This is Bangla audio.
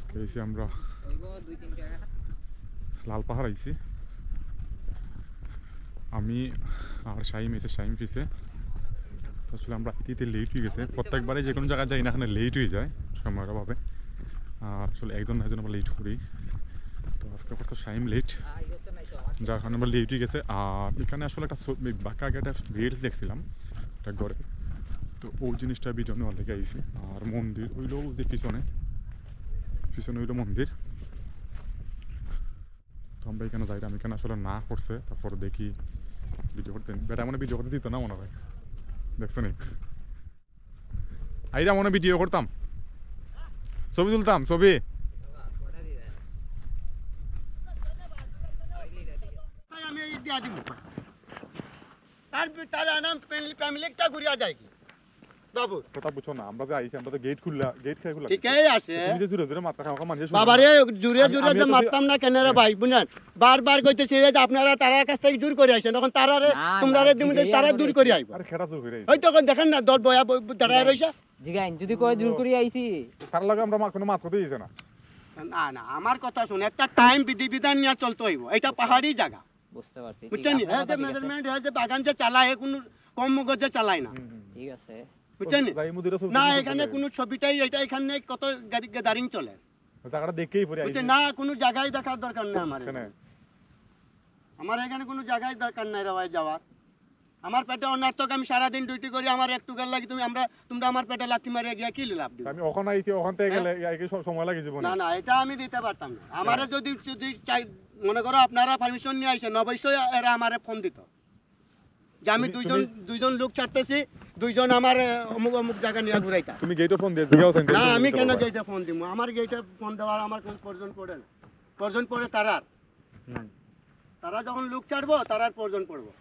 আজকে এসে আমরা লাল পাহাড় আইছি আমি আর শাহিম এসে শাহিম ফিসে আসলে আমরা ইতিতে লেট হয়ে গেছে প্রত্যেকবারে যে কোনো জায়গায় যাই না এখানে লেট হয়ে যায় সময়ের অভাবে আসলে একজন আমরা লেট করি তো আজকে কত শাহিম লেট যার কারণে আমরা লেট হয়ে গেছে আর এখানে আসলে একটা বাঁকা একটা রিলস দেখছিলাম একটা ঘরে তো ওই জিনিসটা ভিডিও নেওয়ার লেগে আইছি আর মন্দির হইলো যে পিছনে হইলো মন্দির তো আমরা এখানে যাই আমি এখানে আসলে না করছে তারপর দেখি ভিডিও করতে বেটা মনে ভিডিও করতে দিত না মনে হয় দেখছো নি আইরা মনে ভিডিও করতাম ছবি তুলতাম ছবি আমি দিয়া দিব তার নাম ফ্যামিলিটা ঘুরিয়া যায় কি বাবু কথা বুঝছো না আমরা যে আইছি আমরা তো গেট খুললা গেট খাই খুললা ঠিকই আছে তুমি যে জুরে জুরে মাথা খাওয়া মানুষ বাবারে জুরে জুরে যে মারতাম না কেন রে ভাই বুঝলেন বারবার কইতেছি যে আপনারা তারার কাছ থেকে দূর করে আইছেন এখন তারারে তোমরারে তুমি তারা দূর করে আইবা আরে খেড়া জোর করে আইছি ওই তখন দেখেন না দল বয়া দাঁড়ায় রইছে জিগাইন যদি কয় দূর করে আইছি তার লাগে আমরা কোনো মাথা করতে দিয়েছে না না না আমার কথা শুন একটা টাইম বিধিবিধান নিয়ে চলতে হইব এটা পাহাড়ি জায়গা বুঝতে পারছি বুঝছেন হ্যাঁ যে মেজারমেন্ট হ্যাঁ যে বাগান যে চালায় কোন কম মগজে চালায় না ঠিক আছে বুঝছেন না এখানে কোনো ছবিটাই এটা এখানে কত দাঁড়িং চলে জায়গাটা দেখেই পরে আইছি না কোনো জায়গায় দেখার দরকার নেই আমার এখানে কোনো জায়গায় দরকার নাই রে ভাই যাওয়ার আমার পেটে অনার্থক আমি সারাদিন ডিউটি করি আমার একটু গেল লাগি তোমরা আমার পেটে লাথি মারিয়া গিয়া কি লাভ দিবে আমি ওখানে আইছি ওখান থেকে গেলে সময় লাগে জীবনে না না এটা আমি দিতে পারতাম না আমারে যদি চাই মনে করো আপনারা পারমিশন নিয়ে আইছেন অবশ্যই এরা আমারে ফোন দিত যে আমি দুইজন লোক ছাড়তেছি দুইজন আমার অমুক অমুক জায়গা নিয়ে ঘুরাইতা তুমি গেটে ফোন দিয়ে জিগাও সেন্টার না আমি কেন গেটে ফোন দিব আমার গেটে ফোন দেওয়ার আমার কোনো প্রয়োজন পড়ে না প্রয়োজন পড়ে তারা যখন লোক ছাড়বো তারার প্রয়োজন পড়বো